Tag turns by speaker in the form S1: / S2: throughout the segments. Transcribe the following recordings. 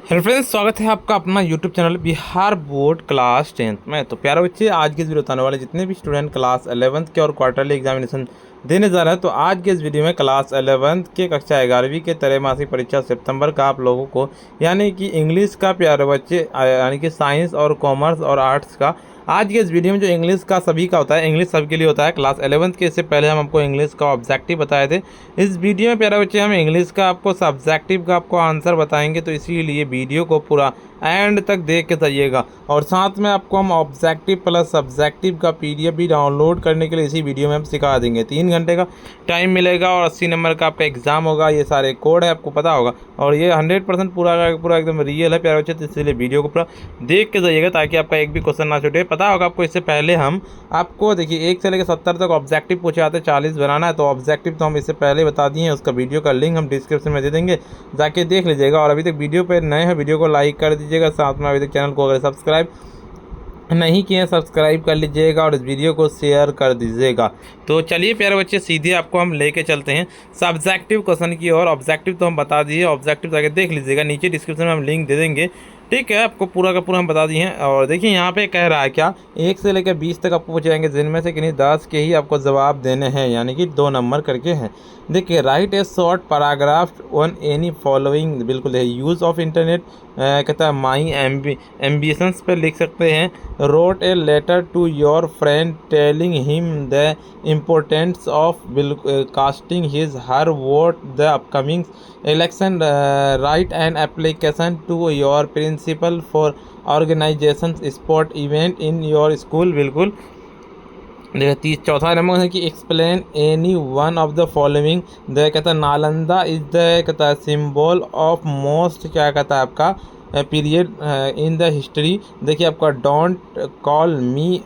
S1: Hello friends, स्वागत है आपका अपना YouTube channel Bihar board class 10th में। तो प्यारे बच्चे, आज के इस वीडियो बताने वाले जितने भी स्टूडेंट क्लास 11th के और क्वार्टरली एग्जामिनेशन देने जा रहे हैं, तो आज के इस वीडियो में क्लास 11th के कक्षा 11वीं के त्रैमासिक परीक्षा सितंबर का आप लोगों को यानी कि इंग्लिश का प्यारे बच्चे यानी कि साइंस और कॉमर्स और आर्ट्स का आज के इस वीडियो में जो इंग्लिश का सभी का होता है, इंग्लिश सबके लिए होता है क्लास 11th के। इससे पहले हम आपको इंग्लिश का ऑब्जेक्टिव बताए थे। इस वीडियो में प्यारे बच्चे हम इंग्लिश का आपको सब्जेक्टिव का आपको आंसर बताएंगे, तो इसीलिए वीडियो को पूरा एंड तक देख के जाइएगा। और साथ में आपको हम ऑब्जेक्टिव प्लस सब्जेक्टिव का पीडीएफ भी डाउनलोड करने के लिए इसी वीडियो में हम सिखा देंगे। 3 घंटे का टाइम मिलेगा और 80 नंबर का आपका एग्जाम होगा। ये सारे कोड है, आपको पता होगा, और ये 100% पूरा का पूरा एकदम रियल है प्यारे बच्चे। तो इसलिए वीडियो को पूरा देख के जाइएगा ताकि आपका एक भी क्वेश्चन ना छूटे। पता होगा आपको, इससे पहले हम आपको देखिए 1 से लेकर 70 तक ऑब्जेक्टिव पूछे आते हैं, 40 बनाना है। तो ऑब्जेक्टिव तो हम इससे पहले बता दिए हैं, उसका वीडियो का लिंक हम डिस्क्रिप्शन में दे देंगे, जाके देख लीजिएगा। और अभी तक वीडियो पे नए हैं, वीडियो को लाइक कर दीजिएगा। साथ में अभी तक चैनल को अगर सब्सक्राइब नहीं किए हैं, सब्सक्राइब कर लीजिएगा और इस वीडियो को शेयर कर दीजिएगा। तो चलिए प्यारे बच्चे, सीधे आपको हम लेके चलते हैं सब्जेक्टिव क्वेश्चन की ओर। ऑब्जेक्टिव तो हम बता दिए, ऑब्जेक्टिव जाके देख लीजिएगा, नीचे डिस्क्रिप्शन में हम लिंक दे देंगे। ठीक है, आपको पूरा का पूरा हम बता दिए हैं। और देखिए यहाँ पे कह रहा है क्या, 1 से लेकर 20 तक आपको पूछे जाएंगे, जिनमें से किन्हीं 10 के ही आपको जवाब देने हैं, यानी कि 2 नंबर करके हैं। देखिए, right A short paragraph on any following, बिल्कुल है। यूज़ ऑफ इंटरनेट कहता है माई एम्बिशंस पे लिख सकते हैं। Wrote a letter to your friend telling him the importance of casting his her vote the upcoming election. Write an application to your principal for organization sport event in your school। बिल्कुल देखिए, चौथा number है कि explain any one of the following. The कहता है Nalanda is the कहता है symbol of most क्या कहता है आपका पीरियड इन द हिस्ट्री। देखिए आपका डोंट कॉल मी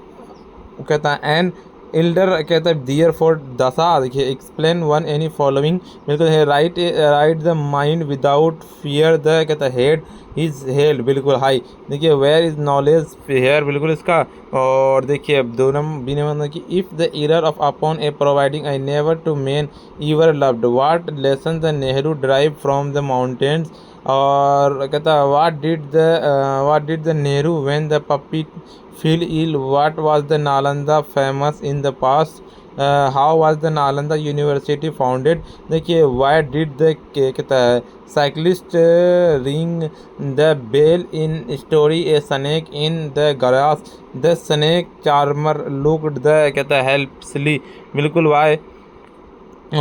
S1: कहता है एन एल्डर कहता है डियर फॉर दशा। देखिए, एक्सप्लेन वन एनी फॉलोइंग, बिल्कुल है। Write the mind without fear the कहता है हेड इज हेल्ड, बिल्कुल हाई। देखिए, वेयर इज नॉलेज हेयर, बिल्कुल इसका। और देखिए अब 2 नंबर बी नंबर कि if the error of upon a providing I never to men ever loved, what lesson the Nehru drive from the mountains. और कहता है what did the Nehru when the puppy feel ill, what was the Nalanda famous in the past, how was the Nalanda University founded। देखिए, why did the कहता है cyclist ring the bell in story a snake in the grass, the snake charmer looked the कहता है helplessly, बिल्कुल why।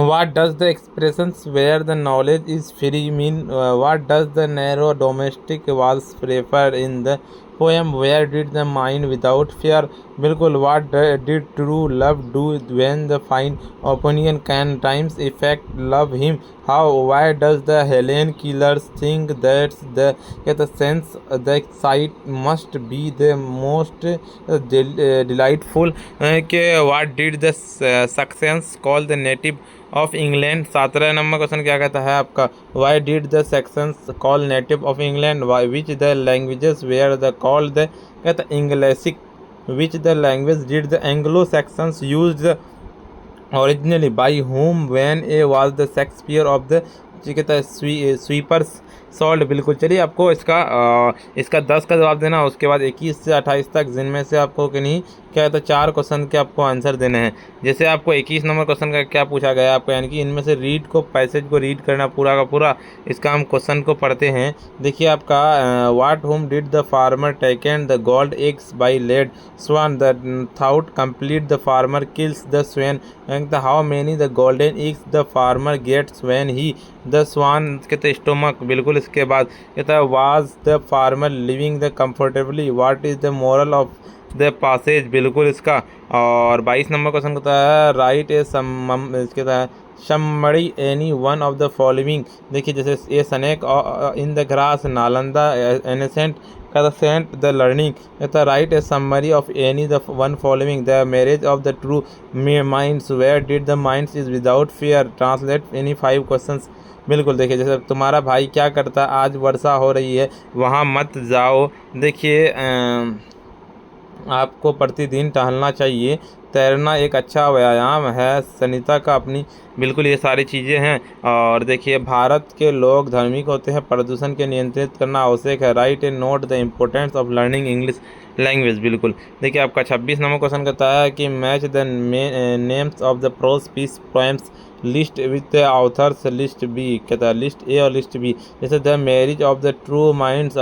S1: What does the expressions where the knowledge is free mean? What does the narrow domestic was preferred in the poem where did the mind without fear, बिल्कुल। What did true love do when the fine opinion can times affect love him, how why does the Helen killers think that the कहता sense the sight must be the most delightful के what did the Saxons call the native of England. 17 number question क्या कहता है आपका, why did the Saxons call native of England, why which the languages were the call the कहता Englisc, which the language did the Anglo Saxons use originally, by whom when a was the Shakespeare of the कहता है sweepers salt, बिल्कुल। चलिए आपको इसका 10 का जवाब देना, उसके बाद 21 से 28 तक, जिनमें से आपको कि नहीं क्या कहता है 4 क्वेश्चन के आपको आंसर देने हैं। जैसे आपको 21 नंबर क्वेश्चन का क्या पूछा गया आपको, यानी कि इनमें से रीड को पैसेज को रीड करना पूरा का पूरा। इसका हम क्वेश्चन को पढ़ते हैं। देखिए आपका what whom did the farmer taken the gold eggs by laid swan, the thought complete the farmer kills the swan, how many the golden eggs the farmer gets when he the swan कहते stomach, बिल्कुल। इसके बाद कहता है was the farmer living the comfortably, what is the moral of the passage, बिल्कुल इसका। और 22 number question कहता है राइट ए कहता है summary any one of the following. देखिए, जैसे a snake in the grass, Nalanda ancient कहता सेंट द लर्निंग, कहता write a summary of any the one following, the marriage of the true minds, where did the minds is without fear, translate any 5 questions, बिल्कुल। देखिए, जैसे तुम्हारा भाई क्या करता, आज वर्षा हो रही है वहाँ मत जाओ। देखिए आपको प्रतिदिन टहलना चाहिए। तैरना एक अच्छा व्यायाम है सनिता का अपनी। बिल्कुल ये सारी चीज़ें हैं। और देखिए भारत के लोग धार्मिक होते हैं, प्रदूषण के नियंत्रित करना आवश्यक है। Write and note the importance of learning English language. बिल्कुल देखिए आपका 26 नंबर क्वेश्चन कहता है कि match the names of the prose piece poems list with the authors. List B कहता है लिस्ट ए और लिस्ट बी। जैसे the marriage of the true minds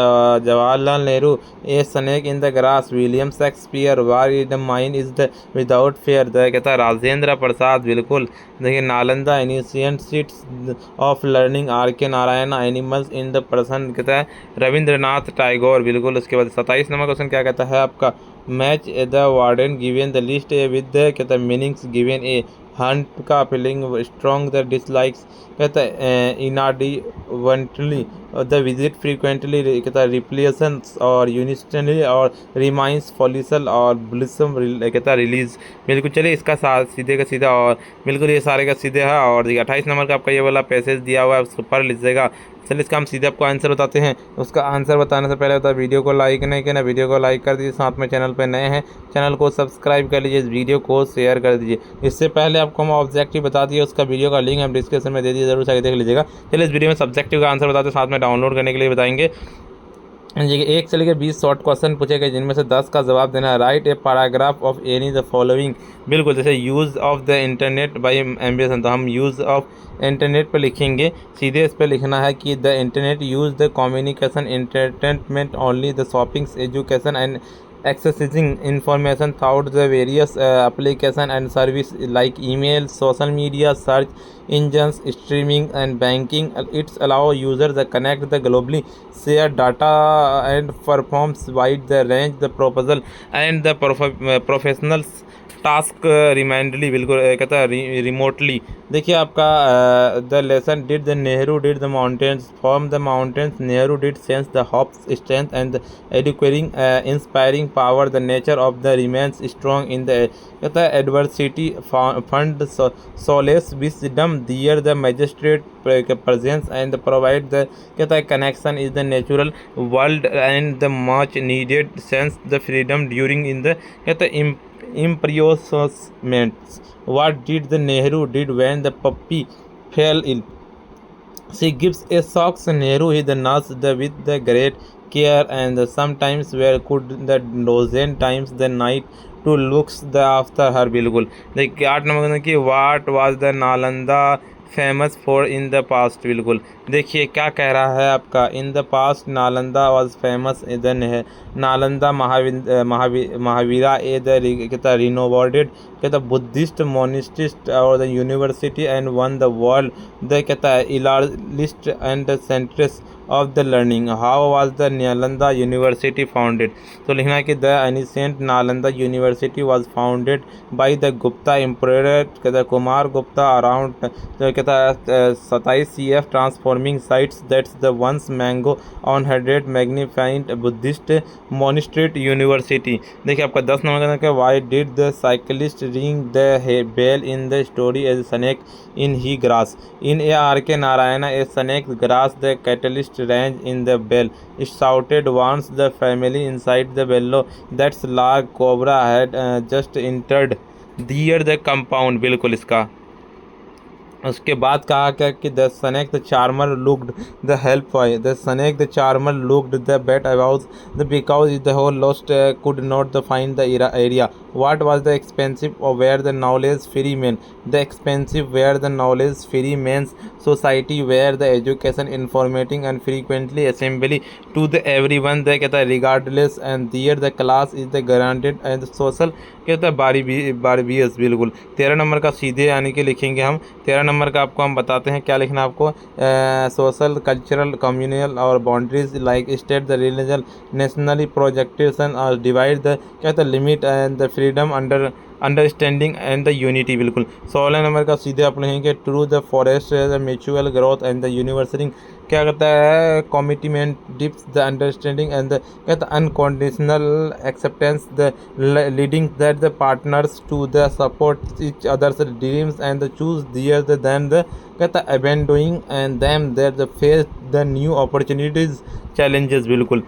S1: Jawaharlal Nehru, a snake in the grass William Shakespeare, war in the mind is the without fair, the कहता है राजेंद्र प्रसाद। बिल्कुल देखिए Nalanda ancient seats of learning R K Narayan, animals in the person कहता है रविंद्रनाथ टैगोर। बिल्कुल उसके बाद 27 number question क्या कहता है आपका match the warden given the list A with the कहता है मीनिंग्स गिवन ए। हंट का फीलिंग स्ट्रॉन्ग द डिसलाइक्स कहता है इनाडिवेंटली द विजिट फ्रीक्वेंटली कहता है रिप्लेशंस और यूनिस्टनली और रिमाइंस फॉलिसल और ब्लिसम कहता है रिलीज। बिल्कुल चलिए इसका सीधे का सीधा और बिल्कुल ये सारे का सीधे है। और देखिए 28 नंबर का आपका ये वाला पैसेज दिया हुआ है उसको पढ़ लीजिएगा। चलिए इसका हम सीधे आपको आंसर बताते हैं। उसका आंसर बताने से पहले बता वीडियो को लाइक नहीं करना, वीडियो को लाइक कर दीजिए, साथ में चैनल पर नए हैं चैनल को सब्सक्राइब कर लीजिए, इस वीडियो को शेयर कर दीजिए। इससे पहले आपको हम ऑब्जेक्टिव बता दिए, उसका वीडियो का लिंक हम डिस्क्रिप्शन में दे दिए, जरूर से देख लीजिएगा। चलिए इस वीडियो में सब्जेक्टिव का आंसर बताते हैं, साथ में डाउनलोड करने के लिए बताएंगे। देखिए 1 से लेकर 20 शॉर्ट क्वेश्चन पूछे गए जिनमें से 10 का जवाब देना है। Right a paragraph of any the following. बिल्कुल जैसे use of the internet by ambition, तो हम यूज़ ऑफ इंटरनेट पर लिखेंगे। सीधे इस पर लिखना है कि the internet use the communication entertainment only the shoppings education and accessing information throughout the various application and service like email, social media, search engines, streaming and banking. It's allow users to connect the globally, share data and performs wide the range the proposal and the professionals task remindly. बिल्कुल कहता है remotely. देखिए आपका the lesson did the Nehru did the mountains from the mountains, Nehru did sense the hopes strength and educating inspiring power, the nature of the remains strong in the कहता है adversity find solace wisdom there the magistrate presence and provide the कहता है connection is the natural world and the much needed sense the freedom during in the कहता है imprisonment. What did the Nehru did when the puppy fell ill? She gives a socks Nehru he the nurse the with the great care and the sometimes where could the dozen times the night to looks the after her। बिल्कुल देखिए 8 number की what was the Nalanda famous for in the past. बिल्कुल देखिए क्या कह रहा है आपका in the past Nalanda was famous then है नालंदा महावीरा ए द कहता रिनोवेटेड कहता बुद्धिस्ट मोनिस्टिस्ट और the university and one the world the कहता है largest and the centres of the learning. How was the Nalanda university founded, तो लिखना है कि the ancient Nalanda university was founded by the Gupta emperor कहता कुमार गुप्ता अराउंड कहता है 27 CF transforming sites that's the once mango on 100 magnified Buddhist monastery university. देखिए आपका 10 number का why did the cyclist ring the bell in the story as snake in he grass. In a R K Narayan a snake grass the catalyst range in the bell. It shouted once the family inside the bellow that's large cobra had just entered near the compound। बिल्कुल इसका उसके बाद कहा क्या कि the snake the charmer looked the help why the snake the charmer looked the bait about the because the hole lost could not the find the area. What was the expensive or where the knowledge free men? The expensive where the knowledge free men's society where the education informating and frequently assembly to the everyone the कहता है regardless and there the class is the granted and social कहता है बारबियस। बिल्कुल 13 number का सीधे यानी कि लिखेंगे हम। 13 नंबर का आपको हम बताते हैं क्या लिखना आपको सोशल कल्चरल कम्युनल और boundaries like state the religion nationally projectation और डिवाइड द कहता है limit and the freedom understanding and the unity. बिल्कुल 16 नंबर का सीधे आप लिखेंगे through the forest the mutual growth and the university क्या कहता है commitment deeps the understanding and the कहता है unconditional acceptance the leading that the partners to the support each others dreams and the choose their the then the कहता है abandoning and them that the face the new opportunities challenges. बिल्कुल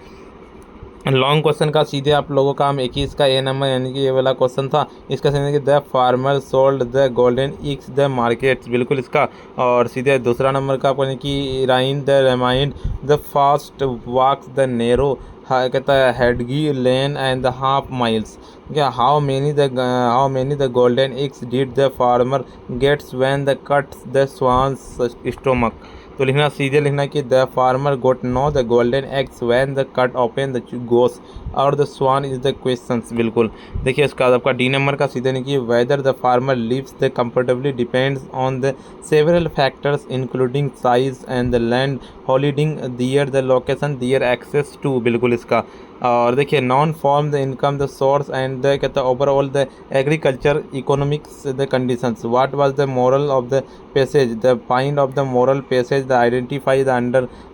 S1: long question का सीधे आप लोगों का हम 21 का ए नंबर यानी कि ये वाला क्वेश्चन था, इसका सही है कि the farmer sold the golden इक्स the markets, बिल्कुल इसका। और सीधे दूसरा नंबर का आपको यानी कि rain the remind the fast walks the narrow, कहता है hedgy lane and the half miles. क्या how many the golden eggs did the farmer gets when the cuts the swans stomach. तो लिखना सीधे लिखना कि the farmer got no the golden eggs when the cut open the goose और the swan is the questions, बिल्कुल। देखिए इसका आपका डी नंबर का सीधे नहीं कि whether the farmer lives the comfortably depends on the several factors including size and the land holding their the location their access to, बिल्कुल इसका। और देखिए non form the income the source and the कहता है overall the agriculture economics the conditions. What was the moral of the passage, the find of the moral passage, the identify the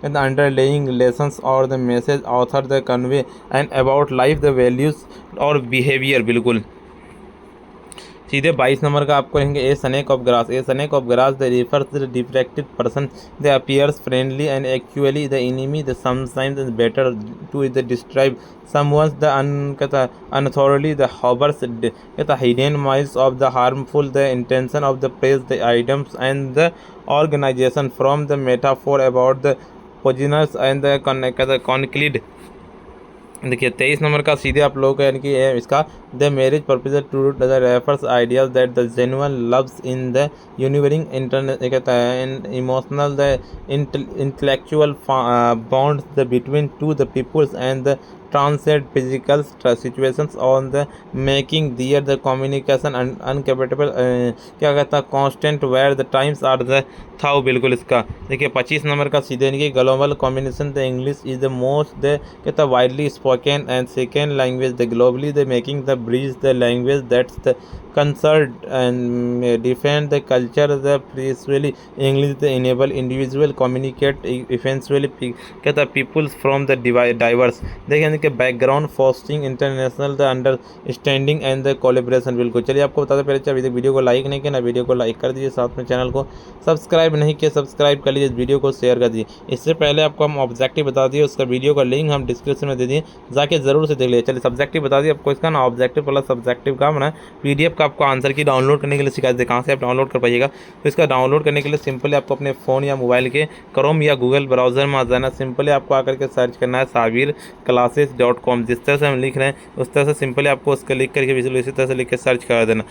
S1: underlying lessons और the message author the convey and about life the values और behaviour, बिल्कुल। सीधे 22 number का आपको रहेंगे a snake of grass. A snake of grass the refers the diffracted person the appears friendly and actually the enemy the sometimes better to the describe someone the unthoroughly the harbours कहता hidden miles of the harmful the intention of the press the items and the organisation from the metaphor about the poisonous and the कॉन्क्लीड। देखिए 23 number का सीधे आप लोगों का यानी कि इसका the marriage proposal to the refers ideas that the genuine loves in the unwavering internet कहता है emotional the intellectual bonds the between two the peoples and the transcend physical situations on the making their the communication uncapable क्या कहता है constant where the times are the though, बिल्कुल इसका। देखिए 25 number का सीधे नहीं कि global combination the English is the most the कहता widely spoken and second language the globally the making the bridge the language that's the concert and defend the culture the peacefully English the enable individual communicate effectively कहता peoples from the diverse. देखिए कि background fostering international the understanding and the collaboration, बिल्कुल। चलिए आपको बता दें पहले अभी तक वीडियो को लाइक नहीं किया ना, वीडियो को लाइक कर दीजिए, साथ में चैनल को सब्सक्राइब नहीं किया सब्सक्राइब कर लीजिए, वीडियो को शेयर कर दीजिए। इससे पहले आपको हम ऑब्जेक्टिव बता दिए, उसका वीडियो का लिंक हम डिस्क्रिप्शन में दे दिए, जाके जरूर से देख लीजिए। चलिए सब्जेक्टिव बता दिए आपको, इसका ना ऑब्जेक्टिव प्लस सब्जेक्टिव का बना PDF का आपको आंसर की डाउनलोड करने के लिए सिखा देते कहाँ से आप डाउनलोड कर पाइएगा। तो इसका डाउनलोड करने के लिए सिंपली आपको अपने फ़ोन या मोबाइल के क्रोम या गूगल ब्राउज़र में आ जाना। सिंपली आपको आकर के सर्च करना है sabirclasses.com, जिस तरह से हम लिख रहे हैं उस तरह से सिंपली आपको उसका लिख करके इसी तरह से लिख के सर्च कर देना।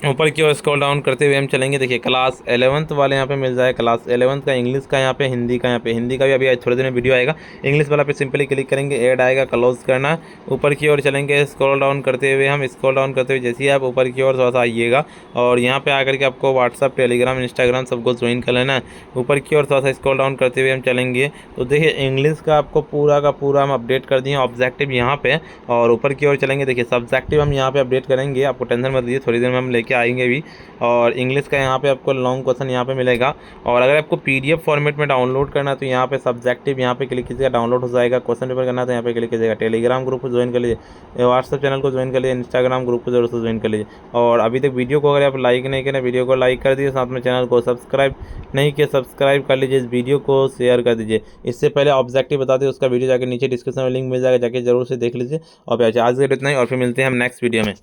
S1: ऊपर की ओर स्क्रॉल डाउन करते हुए हम चलेंगे। देखिए क्लास 11th वाले यहाँ पे मिल जाए, क्लास 11th का इंग्लिश का यहाँ पे, हिंदी का यहाँ पे, हिंदी का भी अभी थोड़े दिन में वीडियो आएगा। इंग्लिश वाला पे सिंपली क्लिक करेंगे, ऐड आएगा, क्लोज करना। ऊपर की ओर चलेंगे, स्क्रॉल डाउन करते हुए हम स्क्रॉल डाउन करते हुए जैसे ही आप ऊपर की ओर थोड़ा सा आइएगा और यहाँ पे आकर के आपको व्हाट्सअप टेलीग्राम इंस्टाग्राम सबको ज्वाइन कर लेना है। ऊपर की ओर थोड़ा सा स्क्रॉल डाउन करते हुए हम चलेंगे तो देखिए इंग्लिश का आपको पूरा का पूरा हम अपडेट कर दिए ऑब्जेक्टिव यहाँ पे। और ऊपर की ओर चलेंगे, देखिए सब्जेक्टिव हम यहाँ पे अपडेट करेंगे, आपको टेंशन मत लीजिए, थोड़ी देर में हम लेके आएंगे भी। और इंग्लिश का यहाँ पे आपको लॉन्ग क्वेश्चन यहाँ पे मिलेगा। और अगर आपको PDF फॉर्मेट में डाउनलोड करना है तो यहाँ पे सब्जेक्टिव यहाँ पे क्लिक कीजिएगा, डाउनलोड हो जाएगा। क्वेश्चन पेपर करना है तो यहाँ पे क्लिक कीजिएगा। टेलीग्राम ग्रुप को ज्वाइन कर लीजिए, व्हाट्सअप चैनल को ज्वाइन कर लीजिए, इंस्टाग्राम ग्रुप को जरूर से ज्वाइन कर लीजिए। और अभी तक वीडियो को अगर आप लाइक नहीं करें, वीडियो को लाइक कर दीजिए, साथ में चैनल को सब्सक्राइब नहीं किया सब्सक्राइब कर लीजिए, इस वीडियो को शेयर कर दीजिए। इससे पहले ऑब्जेक्टिव बता दें, उसका वीडियो जाकर नीचे डिस्क्रिप्शन में लिंक मिल जाएगा, जाके जरूर से देख लीजिए। और आज के इतना ही, और फिर मिलते हैं हम नेक्स्ट वीडियो में।